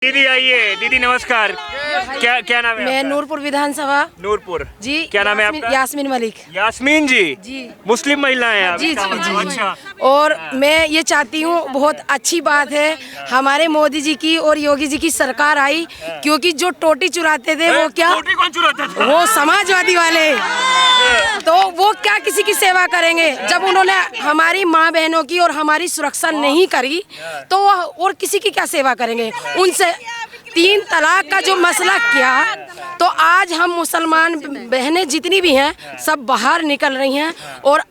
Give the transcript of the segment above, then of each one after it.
दीदी आइए। दीदी नमस्कार। क्या नाम है मैं आपका? नूरपुर विधानसभा। नूरपुर जी। क्या नाम है आपका? यास्मीन मलिक। यास्मीन जी। जी। मुस्लिम महिला हैं आप? जी जी जी। अच्छा। और मैं ये चाहती हूँ, बहुत अच्छी बात है हमारे मोदी जी की और योगी जी की सरकार आई, क्योंकि जो टोटी चुराते थे वो क्या, रोटी कौन चुराता था? वो समाजवादी वाले, तो वो क्या किसी की सेवा करेंगे। जब उन्होंने हमारी माँ बहनों की और हमारी सुरक्षा नहीं करी तो वो और किसी की क्या सेवा करेंगे। उनसे 3 तलाक का जो मसला किया, तो आज हम मुसलमान बहनें जितनी भी हैं सब बाहर निकल रही हैं और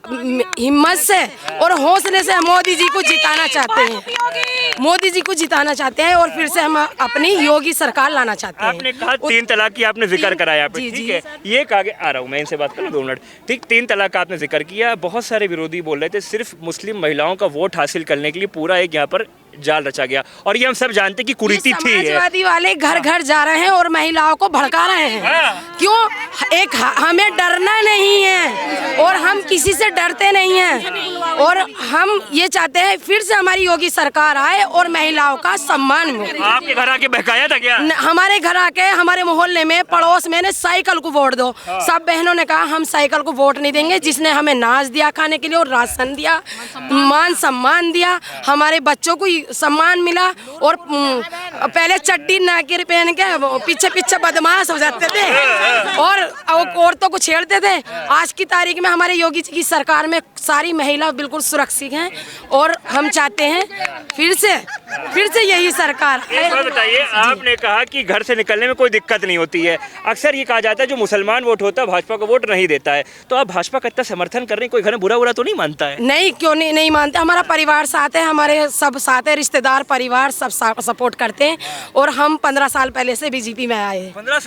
हिम्मत से और हौसले से मोदी जी को जिताना चाहते हैं। मोदी जी को जिताना चाहते हैं और फिर से हम अपनी योगी सरकार लाना चाहते हैं। आपने कहा 3 तलाक की आपने जिक्र कराया पे, जी, ठीक जी। है। ये आगे आ रहा हूँ मैं, इनसे बात कर लूँ 2 मिनट। ठीक, 3 तलाक का आपने जिक्र किया। बहुत सारे विरोधी बोल रहे थे सिर्फ मुस्लिम महिलाओं का वोट हासिल करने के लिए पूरा एक यहाँ पर जाल रचा गया, और ये हम सब जानते कि कुरीति थी। समाजवादी वाले घर घर जा रहे हैं और महिलाओं को भड़का रहे हैं। क्यों? एक हमें डरना नहीं है और हम किसी से डरते नहीं हैं, और हम ये चाहते हैं फिर से हमारी योगी सरकार आए और महिलाओं का सम्मान मिले। आपके घर आके बहकाया था क्या? हमारे घर आके हमारे मोहल्ले में पड़ोस में ने साइकिल को वोट दो, सब बहनों ने कहा हम साइकिल को वोट नहीं देंगे। जिसने हमें नाच दिया खाने के लिए और राशन दिया, मान सम्मान दिया, हमारे बच्चों को सम्मान मिला। और पहले चड्डी नाकिर पहन के पीछे पीछे बदमाश हो जाते थे और औरतों को छेड़ते थे। आज की तारीख में हमारे योगी जी की सरकार में सारी महिला बिल्कुल सुरक्षित हैं और हम चाहते हैं फिर से यही सरकार। एक बात बताइए, आपने कहा कि घर से निकलने में कोई दिक्कत नहीं होती है। अक्सर ये कहा जाता है जो मुसलमान वोट होता है भाजपा को वोट नहीं देता है, तो आप भाजपा का इतना समर्थन कर रहे हैं, कोई घर में बुरा तो नहीं मानता है? नहीं, क्यों नहीं मानते। हमारा परिवार साथ है, हमारे सब साथ है, रिश्तेदार परिवार सब सपोर्ट करते हैं। और हम 15 साल पहले से बीजेपी में आए हैं। 15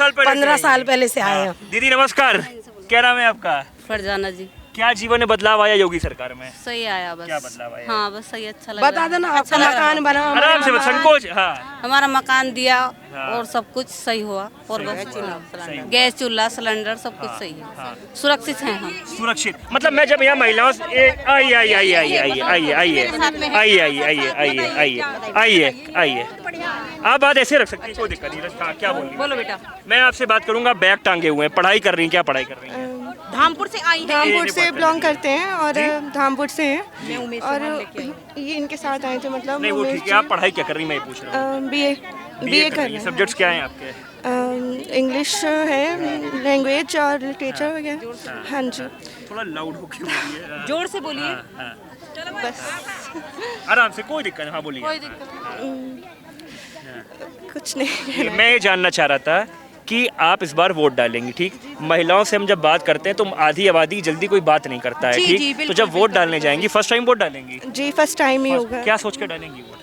साल पहले से आए हैं। दीदी नमस्कार। क्या नाम है आपका? फरजाना जी। क्या जीवन में बदलाव आया योगी सरकार में? सही आया बस। क्या बदलाव आया? हाँ बस सही, अच्छा लगा। बता देना आपका मकान बना, आराम से संकोच। हाँ, हमारा मकान दिया और सब कुछ सही हुआ। और बस गैस चूल्हा सिलेंडर सब कुछ सही है। सुरक्षित हैं हम। सुरक्षित मतलब मैं जब यहाँ महिलाओं से आइए आप बात ऐसे रख सकती हैं, कोई दिक्कत नहीं। क्या बोलिए? बोलो बेटा। मैं आपसे बात करूंगा। बैग टांगे हुए हैं, पढ़ाई कर रही हैं, क्या पढ़ाई कर रही हैं? धामपुर से आई है। धामपुर से बिलोंग करते हैं और धामपुर से हैं और ये इनके साथ आए थे। मतलब नहीं वो ठीक है, आप पढ़ाई क्या कर रही हैं मैं ये पूछ रहा हूँ। बीए कर रही हैं। सब्जेक्ट्स क्या हैं आपके? इंग्लिश है, लैंग्वेज और लिटरेचर वगैरह। हाँ जी। थोड़ा लाउड होके बोलिए, जोर से बोलिए। बस आराम से, कोई दिक्कत नहीं। हाँ बोलिए। कुछ नहीं। मैं ये जानना चाह रहा था कि आप इस बार वोट डालेंगी, ठीक? महिलाओं से हम जब बात करते हैं तो आधी आबादी जल्दी कोई बात नहीं करता है, ठीक? तो जब वोट डालने जाएंगी, फर्स्ट टाइम वोट डालेंगी? जी फर्स्ट टाइम ही होगा। क्या सोच कर डालेंगी वोट?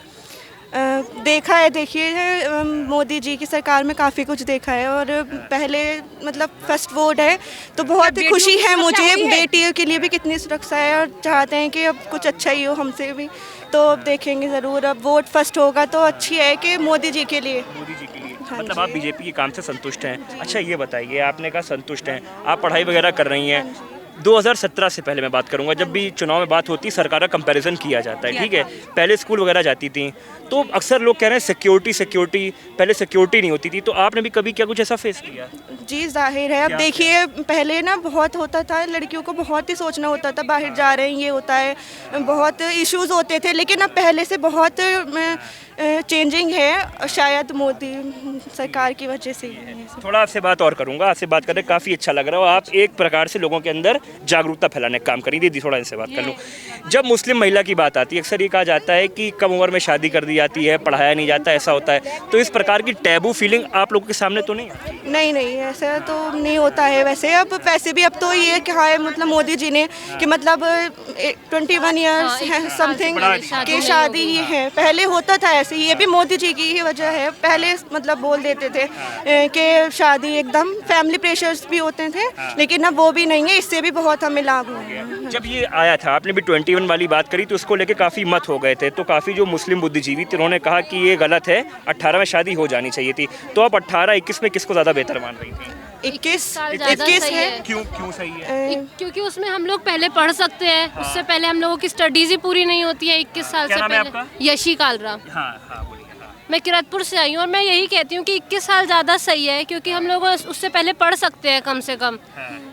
देखा है, देखिए मोदी जी की सरकार में काफ़ी कुछ देखा है और पहले मतलब फर्स्ट वोट है तो बहुत ही खुशी है मुझे। बेटियों के लिए भी कितनी सुरक्षा है और चाहते हैं कि अब कुछ अच्छा ही हो हमसे भी, तो अब देखेंगे ज़रूर। अब वोट फर्स्ट होगा तो अच्छी है कि मोदी जी के लिए। मोदी जी के लिए मतलब आप बीजेपी के काम से संतुष्ट हैं? अच्छा ये बताइए, आपने कहा संतुष्ट हैं, आप पढ़ाई वगैरह कर रही हैं। 2017 से पहले मैं बात करूंगा, जब भी चुनाव में बात होती है सरकार का कंपैरिजन किया जाता है, ठीक है? पहले स्कूल वगैरह जाती थी तो अक्सर लोग कह रहे हैं सिक्योरिटी, पहले सिक्योरिटी नहीं होती थी, तो आपने भी कभी क्या कुछ ऐसा फेस किया? जी जाहिर है। अब देखिए पहले ना बहुत होता था, लड़कियों को बहुत ही सोचना होता था, बाहर जा रहे हैं ये होता है, बहुत इश्यूज होते थे। लेकिन अब पहले से बहुत चेंजिंग है, शायद मोदी सरकार की वजह से। थोड़ा आपसे बात और करूंगा, आपसे बात करके काफ़ी अच्छा लग रहा है। आप एक प्रकार से लोगों के अंदर जागरूकता फैलाने का काम करी। दीदी थोड़ा इनसे बात कर लूँ। जब मुस्लिम महिला की बात आती है अक्सर ये कहा जाता है कि कम उम्र में शादी कर दी जाती है, पढ़ाया नहीं जाता, ऐसा होता है, तो इस प्रकार की टैबू फीलिंग आप लोगों के सामने तो नहीं? नहीं ऐसा तो नहीं होता है वैसे। अब वैसे भी अब तो ये कहा है मतलब मोदी जी ने कि मतलब 21 ईयर्स है समथिंग की शादी ही है। पहले होता था ऐसे, ये भी मोदी जी की ही वजह है। पहले मतलब बोल देते थे कि शादी एकदम फैमिली प्रेशर्स भी होते थे, लेकिन अब वो भी नहीं है। इससे भी बहुत हमें लाभ हुआ है। जब ये आया था आपने भी 21 वाली बात करी तो उसको लेके काफ़ी मत हो गए थे, तो काफ़ी जो मुस्लिम बुद्धिजीवी थे उन्होंने कहा कि ये गलत है, 18 में शादी हो जानी चाहिए थी। तो आप 18-21 में किसको ज़्यादा बेहतर मान रही थी? 21 है। क्यों सही है? क्योंकि उसमें हम लोग पहले पढ़ सकते हैं। उससे पहले हम लोगों की स्टडीज ही पूरी नहीं होती है। 21 साल से पहले। यशी कालरा। हाँ बोलिए। मैं किरतपुर से आई हूँ और मैं यही कहती हूँ कि 21 साल ज़्यादा सही है, क्योंकि हम लोग उससे पहले पढ़ सकते हैं कम से कम।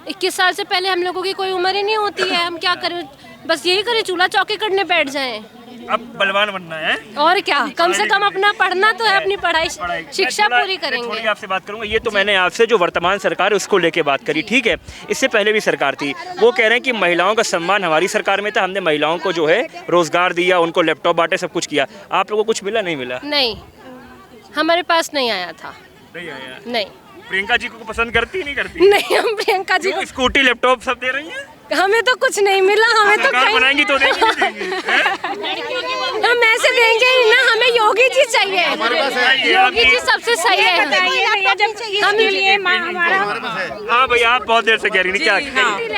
21 साल से पहले हम लोगों की कोई उम्र ही नहीं होती है, हम क्या करें, बस यही करें चूल्हा चौकी करने बैठ जाएं। अब बलवान बनना है और क्या, कम से कम अपना पढ़ना तो है, अपनी पढ़ाई शिक्षा पूरी करेंगे। थोड़ी आपसे बात करूंगा, ये तो मैंने आपसे जो वर्तमान सरकार है उसको लेके बात करी, ठीक है। इससे पहले भी सरकार थी, वो कह रहे हैं कि महिलाओं का सम्मान हमारी सरकार में था, हमने महिलाओं को जो है रोजगार दिया, उनको लैपटॉप बांटे, सब कुछ किया। आप लोगों को कुछ मिला नहीं मिला? नहीं, हमारे पास नहीं आया था। नहीं आया। नहीं प्रियंका जी को पसंद करती नहीं करती? नहीं, हम प्रियंका जी को, स्कूटी लैपटॉप सब दे रही हैं? हमें तो कुछ नहीं मिला। हमें तो सरकार बनाएंगी तो देंगी नहीं देंगी? हम ऐसे देंगे ही ना, हमें योगी जी चाहिए। योगी जी सबसे सही है। हम हाँ भैया, आप बहुत देर से कह रही थी, क्या?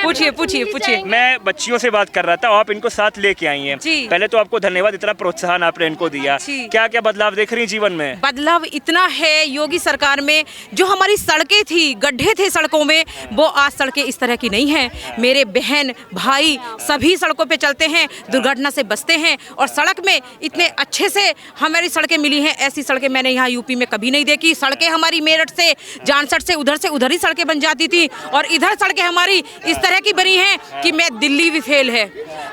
पूछिए पूछिए पूछिए। मैं बच्चियों से बात कर रहा था, आप इनको साथ लेके आई हैं। पहले तो आपको धन्यवाद, इतना प्रोत्साहन आपने इनको दिया। क्या क्या बदलाव देख रही हैं जीवन में? बदलाव इतना है योगी सरकार में, जो हमारी सड़कें थी, गड्ढे थे सड़कों में, वो आज सड़कें इस तरह की नहीं है। मेरे बहन भाई सभी सड़कों पे चलते हैं, दुर्घटना से बचते हैं, और सड़क में इतने अच्छे से हमारी सड़कें मिली हैं। ऐसी सड़कें मैंने यहाँ यूपी में कभी नहीं देखी। सड़कें हमारी मेरठ से, जानसठ से उधर ही सड़कें बन जाती थी, और इधर सड़कें हमारी इस तरह की बनी हैं कि मैं दिल्ली भी फेल है,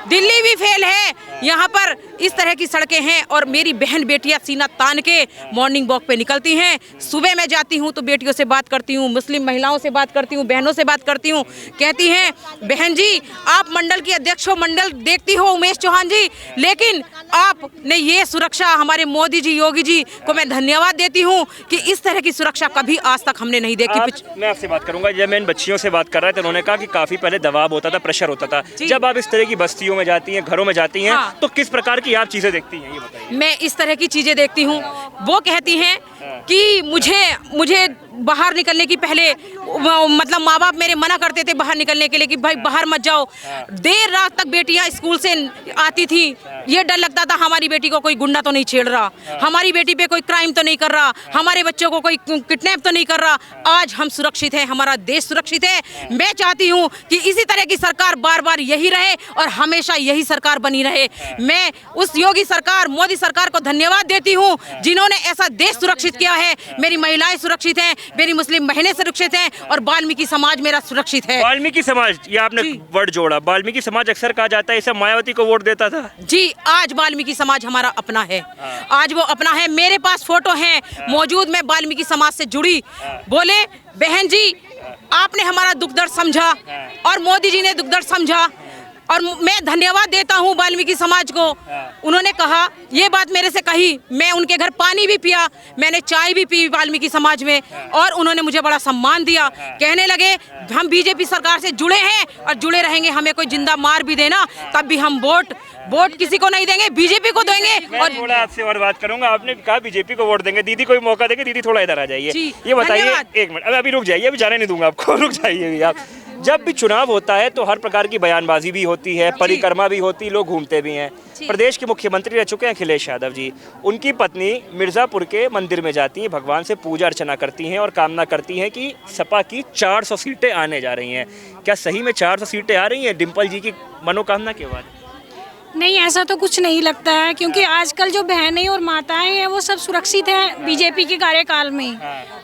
दिल्ली भी फेल है। यहाँ पर इस तरह की सड़कें हैं, और मेरी बहन बेटियाँ सीना तान के मॉर्निंग वॉक पे निकलती हैं। सुबह मैं जाती हूँ तो बेटियों से बात करती हूँ, मुस्लिम महिलाओं से बात करती हूँ, बहनों से बात करती हूँ। कहती हैं, बहन जी आप मंडल की अध्यक्ष हो, मंडल देखती हो उमेश चौहान जी, लेकिन आपने ये सुरक्षा, हमारे मोदी जी योगी जी को मैं धन्यवाद देती हूँ कि इस तरह की सुरक्षा कभी आज तक हमने नहीं देखी। मैं आपसे बात करूंगा, जब मैं इन बच्चियों से बात कर रहा था, उन्होंने कहा कि काफी पहले दबाव होता था, प्रेशर होता था। जब आप इस तरह की बस्तियों में जाती हैं, घरों में जाती हैं, तो किस प्रकार की आप चीजें देखती हैं, ये बताइए। मैं इस तरह की चीजें देखती हूँ, वो कहती हैं कि मुझे बाहर निकलने की पहले मतलब माँ बाप मेरे मना करते थे बाहर निकलने के लिए कि भाई बाहर मत जाओ। देर रात तक बेटियां स्कूल से आती थी, ये डर लगता था हमारी बेटी को कोई गुंडा तो नहीं छेड़ रहा, हमारी बेटी पे कोई क्राइम तो नहीं कर रहा, हमारे बच्चों को कोई किडनैप तो नहीं कर रहा। आज हम सुरक्षित हैं, हमारा देश सुरक्षित है। मैं चाहती हूँ कि इसी तरह की सरकार बार बार यही रहे और हमेशा यही सरकार बनी रहे। मैं उस योगी सरकार, मोदी सरकार को धन्यवाद देती हूँ जिन्होंने ऐसा देश सुरक्षित किया है। मेरी महिलाएं सुरक्षित हैं, मेरी मुस्लिम बहनें सुरक्षित हैं, और वाल्मीकि समाज मेरा सुरक्षित है। वाल्मीकि समाज, ये आपने वर्ड जोड़ा, वाल्मीकि समाज अक्सर कहा जाता है इसे मायावती को वोट देता था। जी, आज वाल्मीकि समाज हमारा अपना है, आज वो अपना है। मेरे पास फोटो है मौजूद, मैं वाल्मीकि समाज से जुड़ी। बोले बहन जी आपने हमारा दुख दर्द समझा, और मोदी जी ने दुख दर्द समझा, और मैं धन्यवाद देता हूँ वाल्मीकि समाज को। उन्होंने कहा, ये बात मेरे से कही, मैं उनके घर पानी भी पिया, मैंने चाय भी पी वाल्मीकि समाज में, और उन्होंने मुझे बड़ा सम्मान दिया। कहने लगे हम बीजेपी सरकार से जुड़े हैं और जुड़े रहेंगे, हमें कोई जिंदा मार भी देना तब भी हम वोट किसी को नहीं देंगे, बीजेपी को देंगे। और थोड़ा आपसे और बात करूंगा, आपने कहा बीजेपी को वोट देंगे, दीदी कोई मौका देंगे। दीदी थोड़ा इधर आ जाइए, ये बताइए। एक मिनट, अभी रुक जाइए, अभी जाने नहीं दूंगा आपको, रुक जाइए अभी आप। जब भी चुनाव होता है तो हर प्रकार की बयानबाजी भी होती है, परिक्रमा भी होती, लोग घूमते भी हैं। प्रदेश के मुख्यमंत्री रह चुके हैं अखिलेश यादव जी, उनकी पत्नी मिर्ज़ापुर के मंदिर में जाती हैं, भगवान से पूजा अर्चना करती हैं और कामना करती हैं कि सपा की 400 सीटें आने जा रही हैं। क्या सही में 400 सीटें आ रही हैं डिम्पल जी की मनोकामना के बाद? नहीं, ऐसा तो कुछ नहीं लगता है, क्योंकि आजकल जो बहनें और माताएं हैं वो सब सुरक्षित हैं बीजेपी के कार्यकाल में।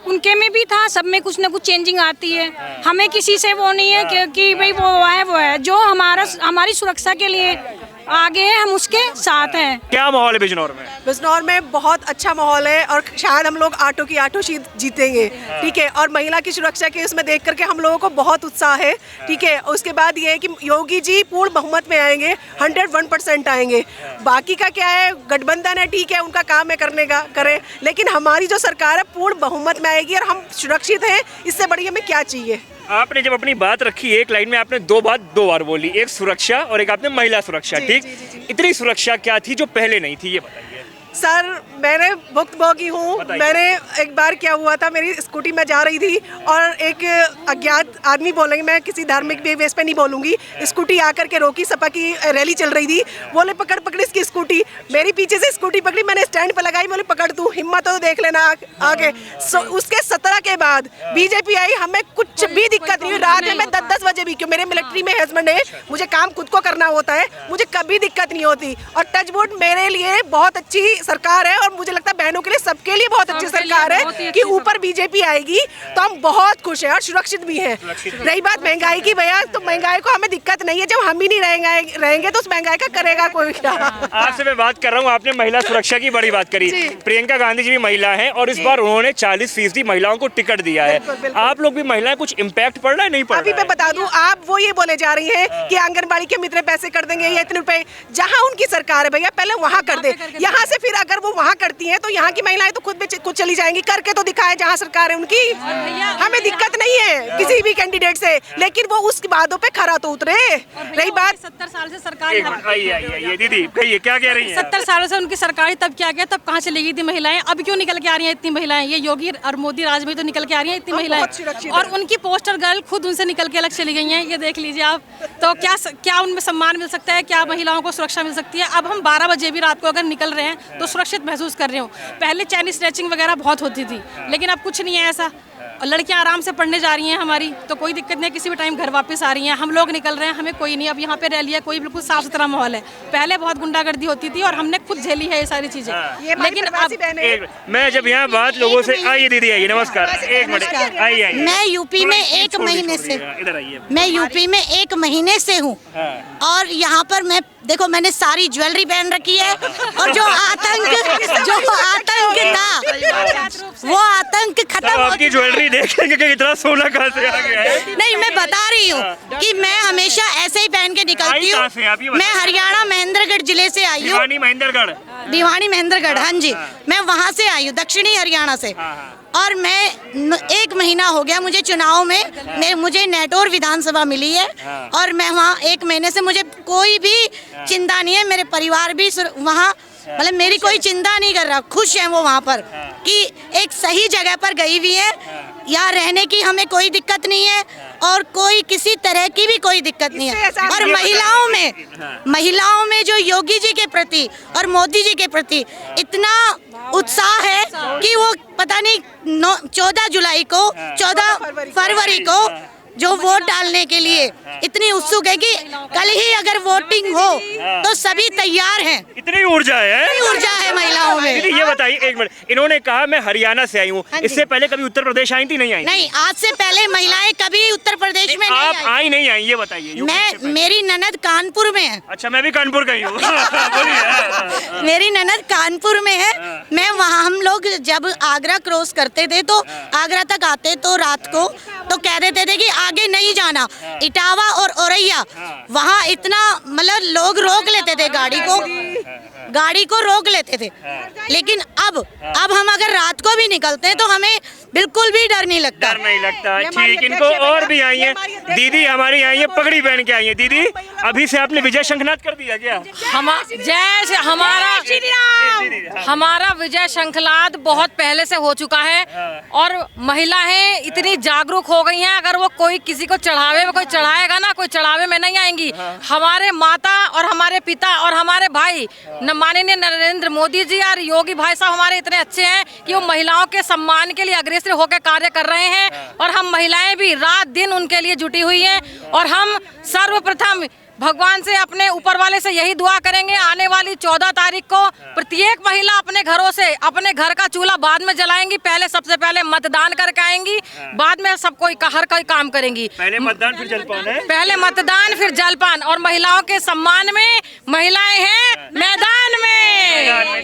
उनके में भी था, सब में कुछ ना कुछ चेंजिंग आती है। हमें किसी से वो नहीं है क्योंकि भाई वो है जो हमारी सुरक्षा के लिए आगे है, हम उसके साथ हैं। क्या माहौल है बिजनौर में? बिजनौर में बहुत अच्छा माहौल है, और शायद हम लोग आटो की आटो जीतेंगे, ठीक है। और महिला की सुरक्षा के उसमें देख करके हम लोगों को बहुत उत्साह है, ठीक है। उसके बाद ये है कि योगी जी पूर्ण बहुमत में आएंगे, 101% आएंगे। बाकी का क्या है, गठबंधन है, ठीक है, उनका काम है करने का, करें, लेकिन हमारी जो सरकार है पूर्ण बहुमत में आएगी और हम सुरक्षित हैं। इससे बड़ी हमें क्या चाहिए? आपने जब अपनी बात रखी एक लाइन में, आपने दो बार बोली, एक सुरक्षा और एक आपने महिला सुरक्षा, ठीक। इतनी सुरक्षा क्या थी जो पहले नहीं थी, ये बताइए। सर मैंने भुक्तभोगी हूँ। मैंने एक बार क्या हुआ था, मेरी स्कूटी में जा रही थी और एक अज्ञात आदमी, बोलेंगे मैं किसी धार्मिक बेस पे नहीं बोलूँगी, स्कूटी आकर के रोकी। सपा की रैली चल रही थी, बोले पकड़ इसकी स्कूटी। मेरी पीछे से स्कूटी पकड़ी, मैंने स्टैंड पर लगाई, बोले पकड़ तू, हिम्मत हो तो देख लेना आगे। उसके 17 के बाद बीजेपी आई, हमें कुछ भी दिक्कत नहीं हुई। रात में 10 बजे भी, क्यों मेरे मिलिट्री में हस्बैंड है, मुझे काम खुद को करना होता है, मुझे कभी दिक्कत नहीं होती। और टचवुड मेरे लिए बहुत अच्छी सरकार है और मुझे लगता है बहनों के लिए सबके लिए बहुत अच्छी सरकार है कि ऊपर बीजेपी आएगी तो हम बहुत खुश हैं और सुरक्षित भी हैं। रही बात महंगाई की भैया, तो महंगाई को हमें दिक्कत नहीं है, जब हम ही नहीं रहेंगे तो उस महंगाई का करेगा कोई क्या। आपसे मैं बात कर रहा हूँ, आपने महिला सुरक्षा की बड़ी बात करी। प्रियंका गांधी जी भी महिला हैं और इस बार उन्होंने 40% महिलाओं को टिकट दिया है। आप लोग भी महिलाएं, कुछ इम्पैक्ट पड़ रहा है नहीं पड़ रहा? अभी मैं बता दूं, आप वो ये बोले जा रही हैं कि आंगनबाड़ी के हम इतने पैसे कर देंगे या इतने रुपए, जहां उनकी सरकार है भैया पहले वहां कर दे। यहाँ से फिर अगर वो वहां करती हैं तो यहाँ की महिलाएं तो खुद भी खुद चली जाएंगी, करके तो दिखाए जहाँ सरकार है उनकी। हमें दिक्कत नहीं है किसी भी कैंडिडेट से, लेकिन वो उस वादों पे खरा तो उतरे। रही बात 70 साल से सरकार आइए दीदी कहिए क्या कह रही हैं? 70 सालों से उनकी सरकारी तब क्या गया, तब कहाँ चली गई थी महिलाएं, अब क्यों निकल के आ रही हैं इतनी महिलाएं? ये योगी और मोदी राज में तो निकल के आ रही हैं इतनी महिलाएं, और उनकी पोस्टर गर्ल खुद उनसे निकल के अलग चली गई हैं। ये देख लीजिए आप, तो क्या उनमें सम्मान मिल सकता है, क्या महिलाओं को सुरक्षा मिल सकती है? अब हम 12 बजे भी रात को अगर निकल रहे हैं तो सुरक्षित महसूस कर रहे हो। पहले चैनी स्नैचिंग वगैरह बहुत होती थी, लेकिन अब कुछ नहीं है ऐसा। और लड़कियां आराम से पढ़ने जा रही हैं हमारी, तो कोई दिक्कत नहीं है, किसी भी टाइम घर वापस आ रही हैं। हम लोग निकल रहे हैं, हमें कोई नहीं। अब यहाँ पे रैली है, कोई बिल्कुल साफ सुथरा माहौल है। पहले बहुत गुंडागर्दी होती थी और हमने खुद झेली है ये सारी चीजें, लेकिन अब मैं जब यहाँ बात लोगों से, आइए दीदी आइए, नमस्कार, एक मिनट आइए। मैं यूपी में 1 महीने से, इधर आइए। मैं यूपी में 1 महीने से हूँ और यहाँ पर मैं देखो मैंने सारी ज्वेलरी पहन रखी है, और जो आतंक था वो आतंक खत्म हो आपकी ज्वेलरी देखेंगे कि इतना सोना कहाँ से आ गया है? नहीं, मैं बता रही हूँ कि मैं हमेशा ऐसे ही पहन के निकलती हूँ। मैं हरियाणा महेंद्रगढ़ जिले से आई हूँ। भिवानी महेंद्रगढ़, हाँ जी, मैं वहाँ से आई हूँ, दक्षिणी हरियाणा से। और मैं 1 महीना हो गया मुझे चुनाव में, मुझे नेटौर विधानसभा मिली है और मैं वहाँ 1 महीने से, मुझे कोई भी चिंता नहीं है। मेरे परिवार भी वहाँ, मतलब मेरी कोई चिंता नहीं कर रहा, खुश है वो वहाँ पर कि एक सही जगह पर गई हुई है। यहाँ रहने की हमें कोई दिक्कत नहीं है और कोई किसी तरह की भी कोई दिक्कत नहीं है। और महिलाओं में जो योगी जी के प्रति और मोदी जी के प्रति इतना उत्साह है कि वो पता नहीं 14 जुलाई को, 14 फरवरी को जो वोट डालने के लिए इतनी उत्सुक है कि कल ही अगर वोटिंग हो तो सभी तैयार हैं। इतनी ऊर्जा है महिलाओं में। दीदी ये बताइए, एक मिनट, इन्होंने कहा मैं हरियाणा से आई हूँ, इससे पहले कभी उत्तर प्रदेश आई थी? नहीं आई? नहीं, आज से पहले महिलाएं कभी उत्तर प्रदेश में नहीं आई, ये बताइए। मेरी ननद कानपुर में है। अच्छा, मैं भी कानपुर गई हूँ। मेरी ननद कानपुर में है। मैं वहाँ, हम लोग जब आगरा क्रॉस करते थे तो आगरा तक आते तो रात को तो कह देते थे कि आगे नहीं जाना। इटावा और औरैया वहाँ इतना, मतलब लोग रोक लेते थे गाड़ी को रोक लेते थे। लेकिन अब हम अगर रात को भी निकलते हैं तो हमें बिल्कुल भी डर नहीं लगता। ठीक, इनको और भी आई है दीदी, हमारी आई है, पगड़ी पहन के आई है। दीदी अभी से आपने विजय शंखनाद कर दिया क्या? हमारा विजय शंखनाद बहुत पहले से हो चुका है और महिलाएं इतनी जागरूक हो गई हैं। अगर वो कोई किसी को चढ़ावे में, कोई चढ़ाएगा ना, कोई चढ़ावे में नहीं आएंगी। हमारे माता और हमारे पिता और हमारे भाई माननीय नरेंद्र मोदी जी और योगी भाई साहब हमारे इतने अच्छे हैं कि वो महिलाओं के सम्मान के लिए अग्रसर होकर कार्य कर रहे हैं और हम महिलाएं भी रात दिन उनके लिए जुटी हुई हैं। और हम सर्वप्रथम भगवान से, अपने ऊपर वाले से यही दुआ करेंगे, आने वाली 14 तारीख को प्रत्येक महिला अपने घरों से, अपने घर का चूल्हा बाद में जलाएंगी, पहले सबसे पहले मतदान करके आएंगी, बाद में सब कोई हर कोई काम करेंगी। पहले मतदान फिर जलपान है? पहले मतदान फिर जलपान। और महिलाओं के सम्मान में महिलाएं हैं मैदान में।